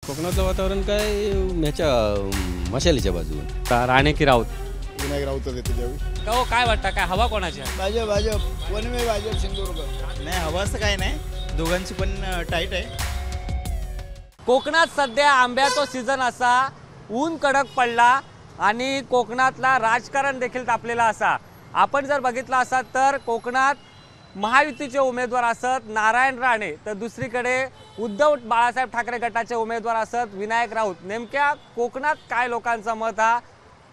कोकणातलं वातावरण काय ह्याच्या मशालीच्या बाजूला राणे की राऊत? विनायक राऊतच येते त्यावेळी. हो, काय वाटतं, काय हवा कोणाची आहे? भाजप वनवे भाजप सिंधुदुर्ग. नाही, हवं असं काही नाही, दोघांची पण टाईट आहे. कोकणात सध्या आंब्याचा सीझन असा, ऊन कडक पडला आणि कोकणातला राजकारण देखील तापलेला असा. आपण जर बघितलं असाल तर कोकणात महायुतीचे उमेदवार असत नारायण राणे, तर दुसरीकडे उद्धव बाळासाहेब ठाकरे गटाचे उमेदवार असत विनायक राऊत. नेमक्या कोकणात काय लोकांचं मत हा,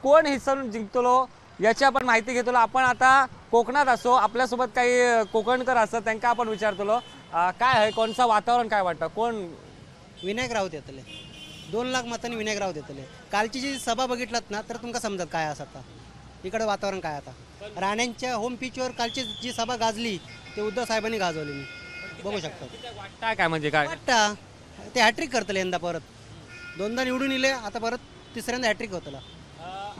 कोण हिसरून जिंकतलो याची आपण माहिती घेतलो. आपण आता कोकणात असो, आपल्यासोबत काही कोकणकर असतात, त्यांना आपण विचारतलो काय आहे, कोणचं वातावरण काय वाटतं, कोण? विनायक राऊत येतले 2 लाख मतांनी विनायक राऊत येतले. कालची जी सभा बघितलात ना तर तुमका समजत काय असं आता इकडे वातावरण काय. आता राण्यांच्या होम पिचवर कालची जी सभा गाजली ते उद्धव साहेबांनी गाजवली. मी बघू शकतो वाटतं काय, म्हणजे काय वाटतं ते हॅट्रिक करतले यंदा. परत 2दा निवडून येले, आता परत तिसऱ्यांदा हॅट्रिक होतला.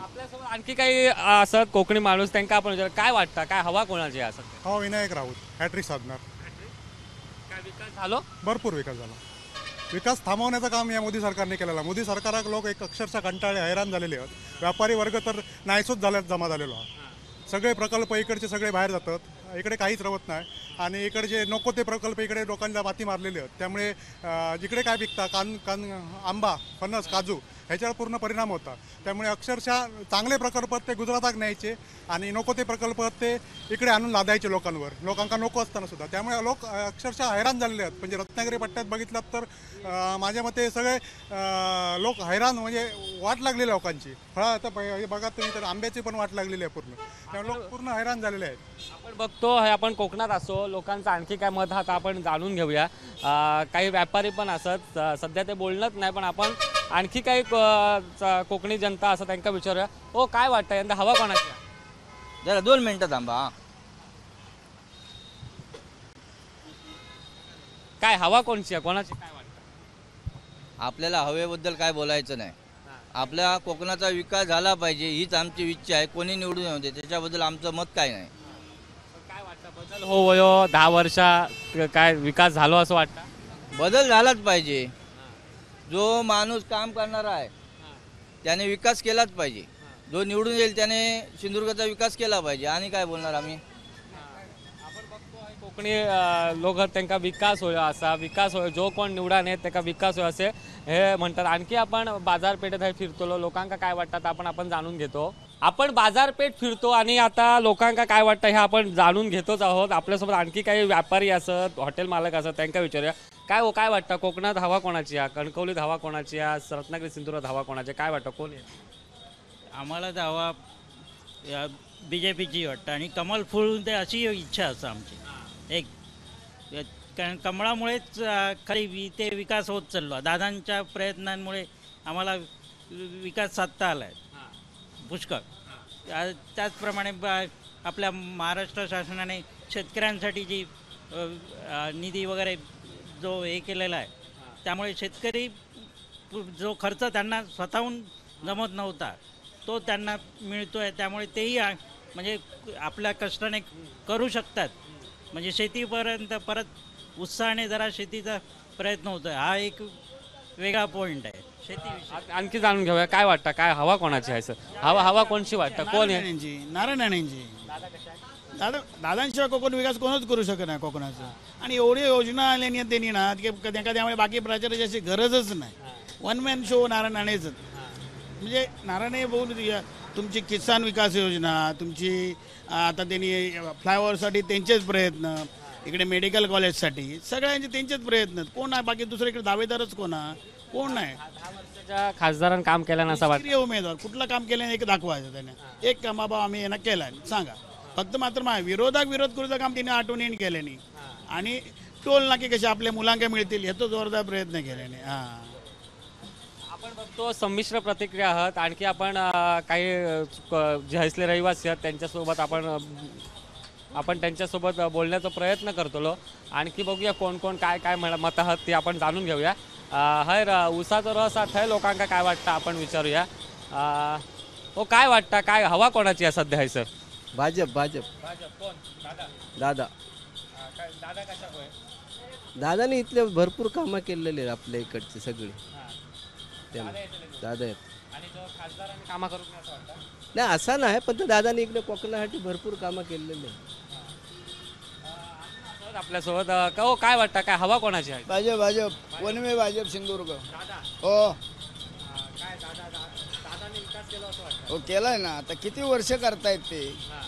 आपल्यासोबत आणखी काही असत कोकणी माणूस, त्यांना आपण विचार काय वाटतं, काय हवा कोणाची आहे असं? हो, विनायक राऊत हॅट्रिक साधणार. काय विकास झालो? भरपूर विकास झाला. विकास थांबवण्याचं काम या मोदी सरकारने केलेला. मोदी सरकारात लोक एक अक्षरशः कंटाळे हैराण झालेले आहेत. व्यापारी वर्ग तर नाहीसोच जमा झालेलो आहे. सगळे प्रकल्प इकडचे सगळे बाहेर जातात, इकडे काहीच रवत नाही. आणि इकडे जे नको ते प्रकल्प इकडे लोकांना माती मारलेले आहेत. त्यामुळे जिकडे काय पिकतं आंबा, फणस, काजू ह्याच्यावर पूर्ण परिणाम होता. त्यामुळे अक्षरशः चांगले प्रकल्प ते गुजरातात न्यायचे आणि नको ते प्रकल्प ते इकडे आणून लादायचे लोकांना नको असताना सुद्धा. त्यामुळे लोक अक्षरशः हैराण झालेले आहेत. म्हणजे रत्नागिरी पट्ट्यात बघितलात तर माझ्या मते सगळे लोक हैराण, म्हणजे वाट लागलेली लोकांची. फळं आता बघा तुम्ही तर आंब्याची पण वाट लागलेली आहे पूर्ण. त्यामुळे लोक पूर्ण हैराण झालेले आहेत. आपण बघतो हे, आपण कोकणात असो, लोकांचं आणखी काय मत हा आपण जाणून घेऊया. काही व्यापारी पण असत, सध्या ते बोलणंच नाही, पण आपण आणखी काही कोकणी जनता असं त्यांना विचारूया. हो, काय वाटतं यंदा हवा कोणाची? जरा 2 मिनिटं थांबा. काय हवा कोणची आहे, कोणाची काय वाटतं? आपल्याला हवेबद्दल काय बोलायचं नाही. आपल्या कोकणाचा विकास झाला पाहिजे हीच आमची इच्छा आहे. कोणी निवडून येऊ दे, त्याच्याबद्दल आमचं मत काय नाही. काय वाटतं, बदल हो वयो 10 वर्षा काय विकास झालो असं वाटतं? बदल झालाच पाहिजे. जो माणूस काम करणारा आहे त्याने विकास केलाच पाहिजे. जो निवडून येईल त्याने सिंधुदुर्गाचा विकास केला पाहिजे. आणि काय बोलणार आम्ही? आपण बघतो कोकणी लोक त्यांना विकास होय असा, विकास होय, जो कोण निवडून येत त्याचा विकास होय असे हे म्हणतात. आणखी आपण बाजारपेठेत फिरतो, लोकांना काय वाटतं आपण जाणून घेतो. आपण बाजारपेठ फिरतो आणि आता लोकांना काय वाटतं हे आपण जाणून घेतोच आहोत. आपल्यासोबत आणखी काही व्यापारी असत, हॉटेल मालक असत, त्यांना विचारूया काय हो, काय वाटतं कोकणात हवा कोणाची आहे, कणकवलीत हवा कोणाची आहे, रत्नागिरी सिंधुदुर्गात हवा कोणाची, काय वाटतं कोण आहे? आम्हाला तर हवा BJPची वाटतं आणि कमल फुल ते अशी इच्छा असं आमची. एक कारण कमळामुळेच खरी ते विकास होत चाललो. दादांच्या प्रयत्नांमुळे आम्हाला विकास साधता आला आहे पुष्कळ. त्याचप्रमाणे आपल्या महाराष्ट्र शासनाने शेतकऱ्यांसाठी जी निधी वगैरे जो हे केलेला आहे, त्यामुळे शेतकरी जो खर्च त्यांना स्वतःहून जमत नव्हता तो त्यांना मिळतो आहे. त्यामुळे तेही म्हणजे आपल्या कष्टाने करू शकतात. म्हणजे शेतीपर्यंत परत उत्साहाने जरा शेतीचा प्रयत्न होतो आहे. हा एक वेगळा पॉईंट आहे शेतीविषयी. आणखी जाणून घेऊया काय वाटतं, काय हवा कोणाची आहे सर? हवा कोणची वाटतं, कोण आहे? नारायण राणेंची. दादांशिवाय कोकण विकास कोणच करू शकत नाही कोकणाचा. आणि एवढी योजना आल्याने त्यांनी ना की त्यामुळे बाकी प्रचाराची अशी गरजच नाही. वन मॅन शो नारायण राणेच. म्हणजे नारायण बघून तुमची किसान विकास योजना, तुमची आता त्यांनी फ्लायओव्हरसाठी त्यांचेच प्रयत्न, इकडे मेडिकल कॉलेजसाठी सगळ्यांचे त्यांचेच प्रयत्न. कोण आहे बाकी दुसरीकडे दावेदारच कोण नाही. 10 वर्षाच्या खासदारांनी काम केलं असं वाटतं? उमेदवार कुठलं काम केलं एक दाखवायचं त्याने. एक काम बाबा आम्ही यांना केलं सांगा. फक्त मात्र विरोध करूचं काम तिने आठवणी केल्याने आणि टोल नाके कसे आपल्या मुलांना मिळतील ह्याचा जोरदार प्रयत्न केल्याने. आपण बघतो संमिश्र प्रतिक्रिया आहात. आणखी आपण काही जे हसले रहिवासी आहेत त्यांच्यासोबत आपण त्यांच्यासोबत बोलण्याचा प्रयत्न करतो. आणखी बघूया कोण कोण काय मत आहात ते आपण जाणून घेऊया. ऊसाचा रस आहे, लोकांना काय वाटतं आपण विचारूया. हो, काय वाटतं, काय हवा कोणाची आहे सध्या आहे सर? भाजप. कोण? दादा. दादा कशा होय? दादाने इथले भरपूर कामं केलेले आपल्या इकडचे सगळे. त्यांना दादा आहेत. आणि जो खासदारांनी कामं करून नाही असं वाटतं. नाही असा नाही, पण ते दादाने इकडे कोकणासाठी भरपूर कामं केलेले आहे. सर, आपल्यासोबत हो, काय वाटतं, काय हवा कोणाची आहे? भाजप वनवे भाजप सिंधुदुर्ग दादा हो काय दादाने विकास केला असं वाटतं? हो केलाय ना. आता किती वर्ष करतायत ते, हां.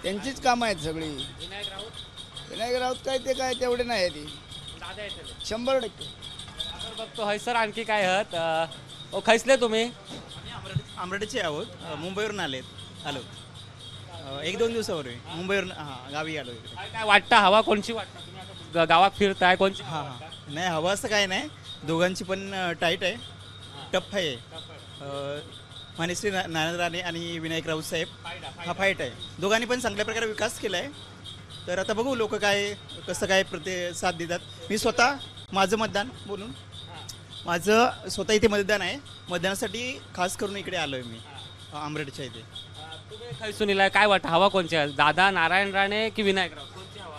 त्यांचीच कामं आहेत सगळी. विनायक राऊत विनायक राऊत काय ते काय तेवढे नाही ती दादा येते. 100%. आपण बघतो हय सर, आणखी काय आहात? ओ खैसले तुम्ही? आमराडीचे आहोत, मुंबईवरून आलेत. आलो 1-2 दिवसापूर्वी मुंबईवरून गावी आलो इकडे. काय काय वाटतं, हवा कोणची वाटतं? तुम्ही आता गावात फिरताय, कोणची हवा वाटतं? नाही हवं असं काय नाही, दोघांची पण टाईट आहे, टफ आहे. मानेश्री नारायण राणे आणि विनायक राऊत साहेब हा फाईट आहे. दोघांनी पण चांगल्या प्रकारे विकास केला आहे. तर आता बघू लोक काय कसं काय प्रतिसाद देतात. मी स्वतः माझं मतदान बोलून माझं स्वतः इथे मतदान आहे. मतदानासाठी खास करून इकडे आलो आहे मी आमरेडच्या इथे. तुम्ही खैसून इलाय, काय वाटतं हवा कोणची आहे? दादा नारायण राणे की विनायक राऊत, कोणची हवा?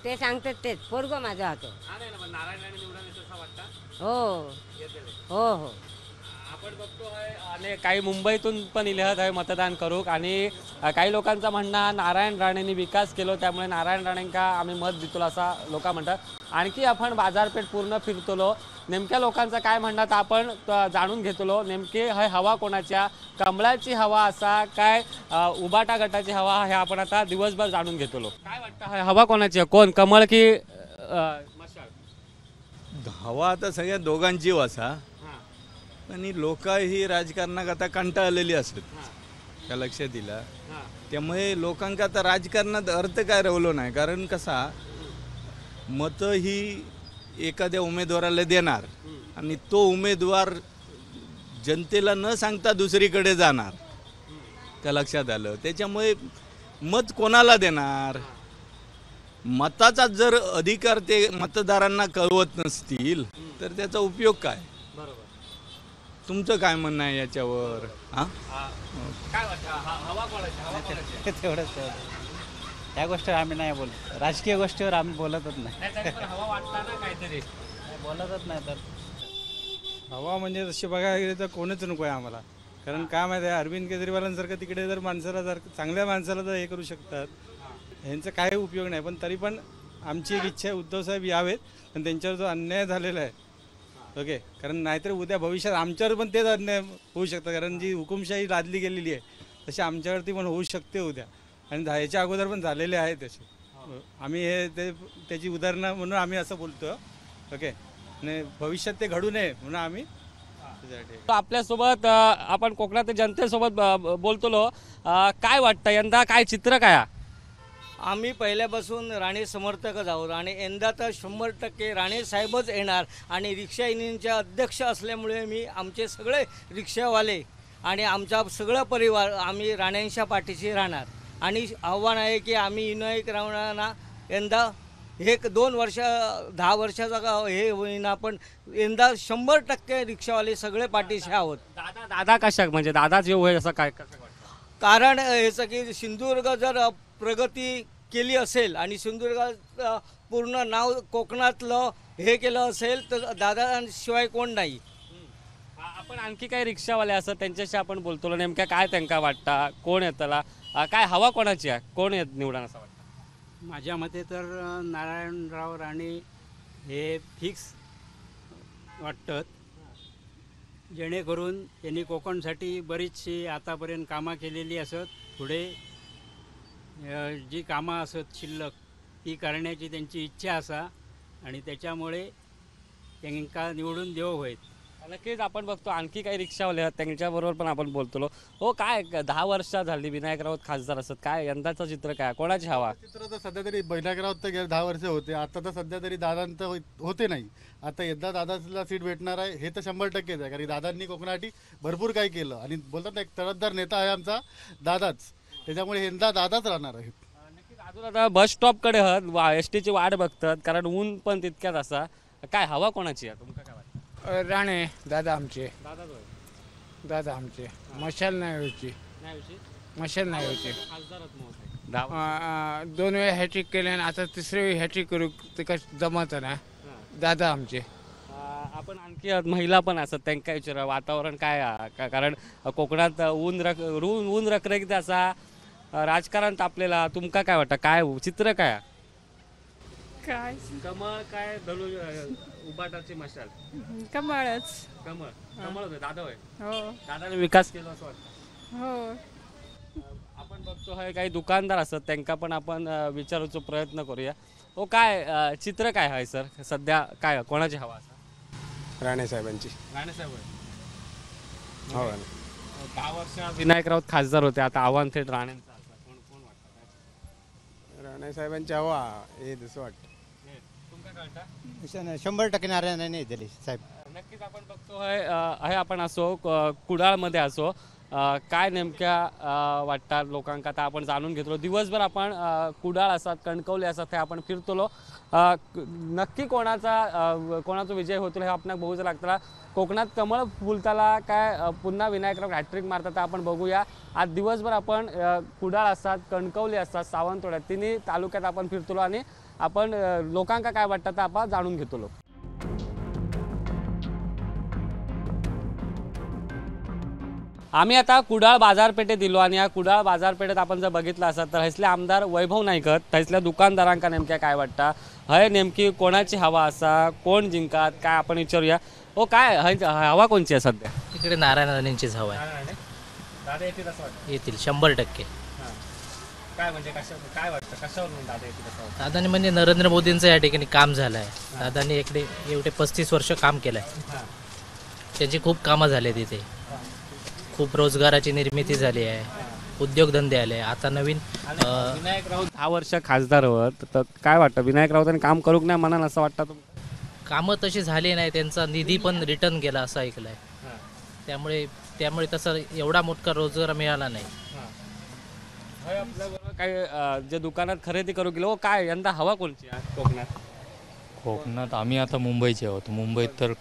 ते सांगतात तेच पोरग माझा होतो. नाही ना, पण नारायण राणे निवडून येतो असं वाटतं? हो येतेले. हो हो आपण बघतो आहे आणि काही मुंबईतून पण इलेहत आहे मतदान करूक. आणि काही लोकांचं म्हणणं हा नारायण राणेंनी विकास केलो त्यामुळे नारायण राणेंका आम्ही मत देतो असा लोक म्हणतात. आणखी आपण बाजारपेठ पूर्ण फिरतलो, नेमक्या लोकांचं काय म्हणणं तर आपण जाणून घेतलो. नेमके हे हवा कोणाच्या, कमळाची हवा असा काय उबाटा गटाची हवा हे आपण आता दिवसभर जाणून घेतलो. काय वाटतं हवा कोणाची आहे? कोण, कमळ की मशाल? हवा आता सगळ्या दोघांची असा. आणि लोक ही राजकारणाक आता कंटाळलेली असत त्या लक्षात दिला. त्यामुळे लोकांका आता राजकारणात अर्थ काय राहिलो नाही. कारण कसा मतं ही एखाद्या उमेदवाराला देणार आणि तो उमेदवार जनतेला न सांगता दुसरीकडे जाणार, त्या लक्षात आलं. त्याच्यामुळे मत कोणाला देणार? मताचा जर अधिकार ते मतदारांना कळवत नसतील तर त्याचा उपयोग काय? तुमचं काय म्हणणं आहे याच्यावर? काय वाटतं हवा कोणाची? हवा कोणाची? तेवढंच त्या गोष्टीवर आम्ही नाही बोलत. राजकीय गोष्टीवर आम्ही बोलतच नाही. हवा वाटतं ना काहीतरी, बोलतच नाही. तर हवा म्हणजे तशी बघायला गेली तर कोणच नको आहे आम्हाला. कारण काय माहिती आहे, अरविंद केजरीवालांसारखं तिकडे जर माणसाला जर चांगल्या माणसाला जर हे करू शकतात, ह्यांचा काही उपयोग नाही. पण तरी पण आमची एक इच्छा आहे उद्धव साहेब यावेत, पण त्यांच्यावर जो अन्याय झालेला आहे ओके, कारण नाहीतर उद्या भविष्यात आमच्यावर पण तेच अन्याय होऊ शकतं. कारण जी हुकुमशाही लादली गेलेली आहे तशी आमच्यावरती पण होऊ शकते उद्या. आणि ह्याच्या अगोदर पण झालेले आहे तसे. आम्ही हे त्याची उदाहरणं म्हणून आम्ही असं बोलतो ओके. आणि भविष्यात ते घडू नये म्हणून आम्ही आपल्यासोबत आपण कोकणातील जनतेसोबत बोलतो. काय वाटतं यंदा काय चित्र काय? आम्ही पहिल्यापासून राणे समर्थकच आहोत आणि यंदा तर 100% राणे साहेबच येणार. आणि रिक्षा युनियनच्या अध्यक्ष असल्यामुळे मी आमचे सगळे रिक्षावाले आणि आमचा सगळा परिवार आम्ही राणेंच्या पाठीशी राहणार. आणि आव्हान आहे की आम्ही विनायक रावणांना यंदा 1-2 वर्ष 10 वर्षाचा हे होईना पण यंदा 100% रिक्षावाले सगळे पाठीशी आहोत. दादा कशा म्हणजे दादा जे होईल असं काय कसं वाटतं? कारण याचं की सिंधुदुर्ग जर प्रगती केली असेल आणि सिंधुदुर्ग पूर्ण नाव कोकणातलं हे केलं असेल तर दादाशिवाय कोण नाही. आपण आणखी काही रिक्षावाले असतात त्यांच्याशी आपण बोलतो. नेमक्या काय त्यांना वाटतं, कोण येतला, काय हवा कोणाची आहे, कोण येत निवडून असं वाटतं? माझ्या मते तर नारायणराव राणे हे फिक्स वाटतं. जेणेकरून त्यांनी कोकणसाठी बरीचशी आतापर्यंत कामं केलेली असत. पुढे जी कामं असत शिल्लक ती करण्याची त्यांची इच्छा असा आणि त्याच्यामुळे त्यांना निवडून देव होईल. नक्कीच आपण बघतो आणखी काही रिक्षावाले आहेत त्यांच्याबरोबर पण आपण बोलतो. हो काय 10 वर्ष झाली विनायक राऊत खासदार असत, काय यंदाचं चित्र काय, कोणाची हवा? चित्र तर सध्या तरी विनायक राऊत तर गेले 10 वर्ष होते. आता तर सध्या तरी दादांत होते नाही. आता यंदा दादाला सीट भेटणार आहे हे तर 100%च आहे. कारण दादांनी कोकणासाठी भरपूर काही केलं आणि बोलतात ना एक तडफदार नेता आहे आमचा दादाच. त्याच्यामुळे यंदा दादाच राहणार आहेत. नक्कीच अजून आता बस स्टॉपकडे एसटीची वाट बघतात कारण ऊन पण तितक्यात असा. काय हवा कोणाची आहे तुमका काय वाटतं? राणे दादा आमचे. दादा दादा आमचे मशाल नाही व्हायची. मशाल नाही व्हायची. 2 वेळा हॅट्रिक केले आणि आता 3री वेळी हॅट्रिक करू ते जमत ना. दादा आमचे. आपण आणखी महिला पण असत त्यांना विचारा वातावरण काय कारण कोकणात ऊन रखरखीत असा राजकारण तापलेला तुमका काय वाटतं काय चित्र काय काय कमळ काय धनु उबाटाची मशाल कमळच कमळ होते दादा होय हो दादाने विकास केला असं वाटतं हो आपण बघतो आहे काही दुकानदार असतात त्यांना पण आपण विचारायचा प्रयत्न करूया हो काय चित्र काय आहे सर सध्या काय कोणाची हवा असा राणे साहेबांची राणेसाहेब हो 10 वर्ष विनायक राऊत खासदार होते आता आव्हान थेट राणेंचं असं कोण वाटतं राणे साहेबांची हवा हे तसं वाटतं तुमका काय वाटतं 100% नारायण दिली साहेब. नक्कीच आपण बघतो आहे आपण असो कुडाळमध्ये असो काय नेमक्या वाटतात लोकांका आता आपण जाणून घेतलो दिवसभर आपण कुडाळ असतात कणकवली असतात हे आपण फिरतलो नक्की कोणाचा विजय होतो हे आपणाक बघूच लागतं कोकणात कमळ फुलताला काय पुन्हा विनायकराव हॅट्रिक मारतात आपण बघूया आज दिवसभर आपण कुडाळ असतात कणकवली असतात सावंतवाड्यात तिन्ही तालुक्यात आपण फिरतलो आणि आपण लोकांका काय वाटतं आपण जाणून घेतलो आम्ही आता कुडाळ बाजारपेठेत दिलो आणि या कुडाळ बाजारपेठेत आपण जर बघितलं असत तर हैसले आमदार वैभव नाईकत थैसल्या दुकानदारांका नेमक्या काय वाटतं हय नेमकी कोणाची हवा असा कोण जिंकात काय आपण विचारूया हो काय हवा कोणची आहे सध्या इकडे नारायण राणेंचीच हवा आहे दादा येतील असं वाटतं येतील 100% काय म्हणजे काय वाटतं कशावरून दादा येतील असं वाटतं दादानी म्हणजे नरेंद्र मोदींचं या ठिकाणी काम झालं आहे दादानी इकडे एवढे 35 वर्ष काम केलं आहे त्यांची खूप कामं झाले तिथे खूप रोजगाराची निर्मिती झाली आहे उद्योगधंदे आले आता नवीन विनायक राऊत 10 वर्ष खासदार होत तर काय वाटतं विनायक राऊतांनी काम करू नाही म्हणाल असं वाटतं तुम्हाला कामं तशी झाली नाही त्यांचा निधी पण रिटर्न गेला असं ऐकलंय त्यामुळे तसं एवढा मोठा रोजगार मिळाला नाही आपल्याबरोबर काय जे दुकानात खरेदी करू गेलो काय यंदा हवा कोणची कोकणात आम्ही आता मुंबईचे आहोत मुंबईत तर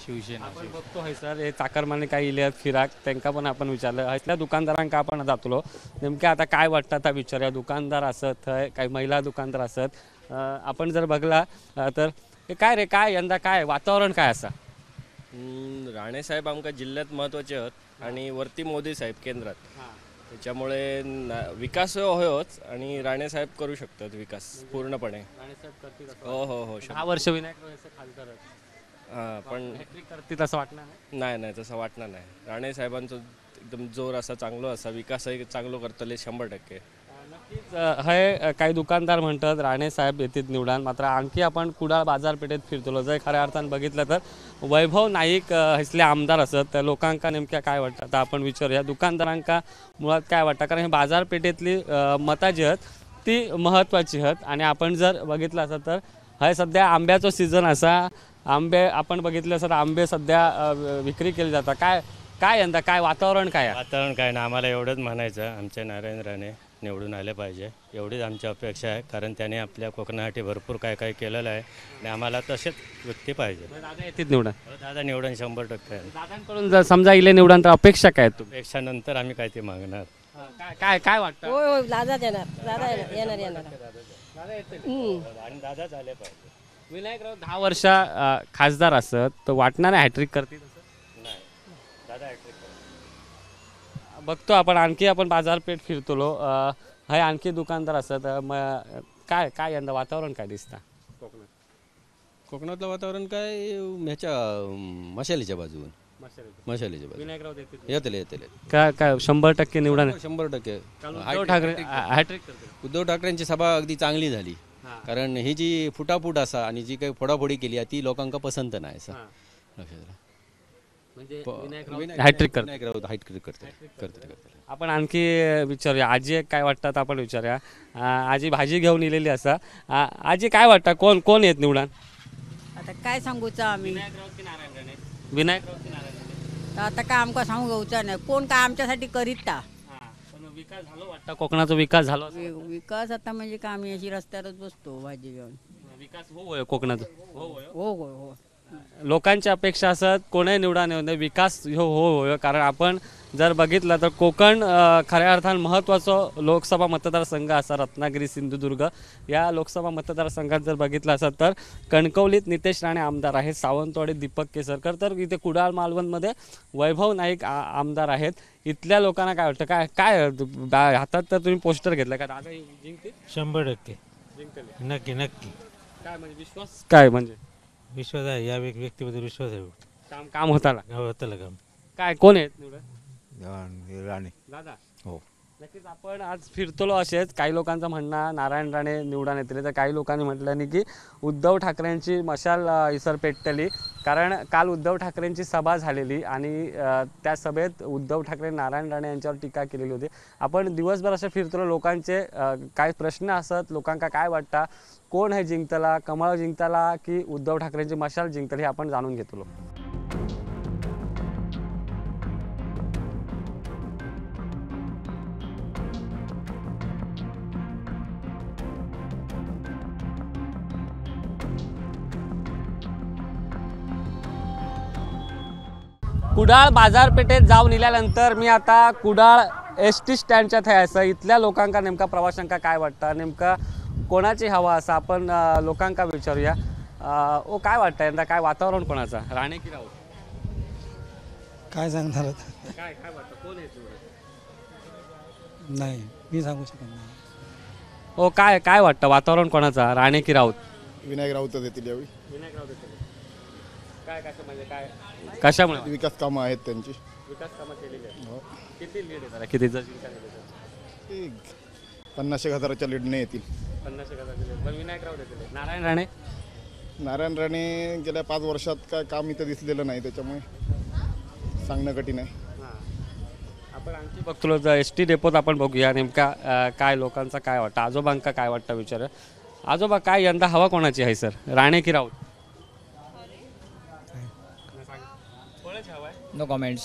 शिवसेना आपण बघतो आहे सर हे चाकरमाने काही इले फिराक त्यांना पण आपण विचारलं हसल्या दुकानदारांका आपण जातलो नेमक्या आता काय वाटतं आता विचारूया दुकानदार असत काही महिला दुकानदार असत आपण जर बघला तर काय रे काय यंदा काय वातावरण काय असा राणे साहेब आमका जिल्ह्यात महत्त्वाचे आहेत आणि वरती मोदी साहेब केंद्रात त्याच्यामुळे विकास होयोच आणि राणे साहेब करू शकतात विकास पूर्णपणे हो हो हो 10 वर्ष विनायक खासदार पण करतील असं वाटणार नाही तसं वाटणार नाही राणे साहेबांचं एकदम जोर असा चांगलो असा विकासही चांगलो करतले 100%. हे काही दुकानदार म्हणतात राणे साहेब येतील निवडून मात्र आणखी आपण कुडाळ बाजारपेठेत फिरतलो जर खऱ्या अर्थानं बघितलं तर वैभव नाईक हसले आमदार असत त्या लोकांका नेमक्या काय वाटतं आता आपण विचारूया दुकानदारांका मुळात काय वाटतं कारण हे बाजारपेठेतली मतं जी आहेत ती महत्त्वाची आहेत आणि आपण जर बघितलं असं तर हे सध्या आंब्याचं सीझन असा आंबे आपण बघितलं असं आंबे सध्या विक्री केली जातात काय यंदा काय वातावरण काय ना आम्हाला एवढंच म्हणायचं आमच्या नारायण राणे निवडून आले पाहिजे एवढीच आमची अपेक्षा आहे कारण त्याने आपल्या कोकणासाठी भरपूर काय केलेलं आहे आणि आम्हाला तसेच व्यक्ती पाहिजे दादा येतील निवडून दादा निवडून 100% दादांकडून जर समजा इले निवडून तर अपेक्षा काय तुम्ही अपेक्षा नंतर आम्ही काय ते मागणार काय वाटतं होय दादा येणार आणि दादा झाले पाहिजे विनायकराव 10 वर्ष खासदार असत तर वाटणार आहे हॅट्रिक करतील नाही दादा हॅट्रिक बघतो आपण आणखी आपण बाजारपेठ फिरतलो हे आणखी दुकानदार असत काय यंदा वातावरण काय दिसतं कोकणातलं वातावरण काय ह्याच्या मशालीच्या बाजून मशालीच्या बाजून येतले काय 100% निवडून 100% उद्धव ठाकरे हॅट्रिक करतील उद्धव ठाकरेंची सभा अगदी चांगली झाली कारण ही जी फुटाफूट असा आणि जी काही फोडाफोडी केली ती लोकांका पसंत नाही असं लक्षात हॅट्रिक करते आपण आणखी विचारूया आजी काय वाटतात आपण विचारूया आजी भाजी घेऊन इलेली असा आजी काय वाटतं कोण येत निवडून आता काय सांगूचा आम्ही विनायक आता काय आमका सांगू गावचा नाही कोण काय आमच्यासाठी करीत ता विकास झालो वाटतं कोकणाचा विकास झाला विकास आता म्हणजे का आम्ही अशी रस्त्यावरच बसतो भाजी घेऊन विकास हो कोकणाचा हो लोकांची अपेक्षा असत कोणीही निवडून येऊ दे, विकास हो कारण आपण जर बघितलं तर कोकण खऱ्या अर्थानं महत्त्वाचं लोकसभा मतदारसंघ असा रत्नागिरी सिंधुदुर्ग या लोकसभा मतदारसंघात जर बघितलं असत तर कणकवलीत नितेश राणे आमदार आहेत, सावंतवाडीत दीपक केसरकर, तर इथे कुडाळ मालवणमध्ये वैभव नाईक आमदार आहेत. इथल्या लोकांना काय वाटतं, काय काय हातात तर तुम्ही पोस्टर घेतलं का दादा जिंकते? 100% जिंकले नक्की नक्की. काय म्हणजे विश्वास काय म्हणजे विश्वास आहे या व्यक्तीबद्दल विश्वास आहे. काम होताला काम काय कोण आहेत निवडून? राणे दादा हो. नक्कीच आपण आज फिरतलो असेच काही लोकांचं म्हणणं नारायण राणे निवडून येतील, तर काही लोकांनी म्हटलं की उद्धव ठाकरेंची मशाल इसर पेटली, कारण काल उद्धव ठाकरेंची सभा झालेली आणि त्या सभेत उद्धव ठाकरे नारायण राणे यांच्यावर टीका केलेली होती. आपण दिवसभर असे फिरतलो, लोकांचे काय प्रश्न असत, लोकांका काय वाटतं, कोण हे जिंकतला, कमळ जिंकतला की उद्धव ठाकरेंची मशाल जिंकतली हे आपण जाणून घेतलो. कुडाळ बाजारपेठेत जाऊन इल्यानंतर मी आता कुडाळ ST स्टँडच्या थयाचं इथल्या लोकांका नेमका प्रवाशांका काय वाटतं, नेमका कोणाची हवा असं आपण लोकांका विचारूया. ओ काय वाटतं यंदा, काय वातावरण कोणाचा, राणे की राऊत? काय सांगणार काय काय वाटतं कोण आहे? नाही मी सांगू शकत नाही. हो काय काय वाटतं वातावरण कोणाचा, राणे की राऊत? विनायक राऊतच येतील यावेळी. विनायक राऊत येतील. काय कसं म्हणजे काय कशामुळे? विकास कामं आहेत त्यांची. विकास कामं केलेली आहेत. किती लीड आहे, किती जर जिंकले? 50,000च्या लीडने येतील. 50,000 लीड. पण विनायक राऊत येतील. नारायण राणे? नारायण राणे गेल्या 5 वर्षात काय काम इथं दिसलेलं नाही, त्याच्यामुळे सांगणं कठीण आहे. आपण आणखी बघतो ST डेपोत आपण बघूया नेमका काय लोकांचा काय वाटतं, आजोबांका काय वाटतं विचार. आजोबा काय यंदा हवा कोणाची आहे सर, राणे की राऊत? No comments.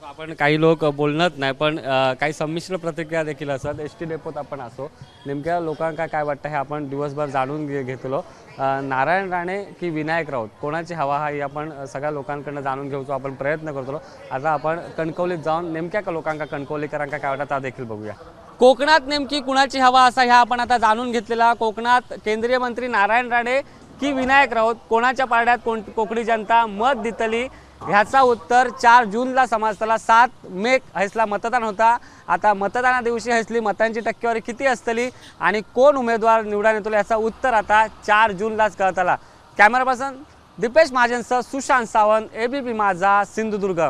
आपण काही लोक बोलणत नाही, पण काही संमिश्र प्रतिक्रिया देखील असतात. ST डेपोत आपण असो, नेमक्या लोकांका काय वाटतं हे आपण दिवसभर जाणून घेतलो. नारायण राणे की विनायक राऊत कोणाची हवा हा आपण सगळ्या लोकांकडनं जाणून घेऊचो आपण प्रयत्न करतो. आता आपण कणकवलीत जाऊन नेमक्या लोकांका कणकवलीकरांका काय वाटतं देखील बघूया. कोकणात नेमकी कुणाची हवा असा ह्या आपण आता जाणून घेतलेला. कोकणात केंद्रीय मंत्री नारायण राणे की विनायक राऊत, कोणाच्या पारड्यात कोकणी जनता मत दितली ह्याचा उत्तर 4 जूनला समजतला. 7 मे हैसला मतदान होता. आता मतदाना दिवशी हैसली मतांची टक्केवारी किती असतली आणि कोण उमेदवार निवडून येतो याचा उत्तर आता 4 जूनलाच कळतला. कॅमेरा पर्सन दीपेश महाजनसह सुशांत सावंत, ABP माझा, सिंधुदुर्ग.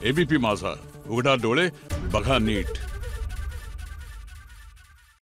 ABP माझा, उघडा डोळे बघा नीट.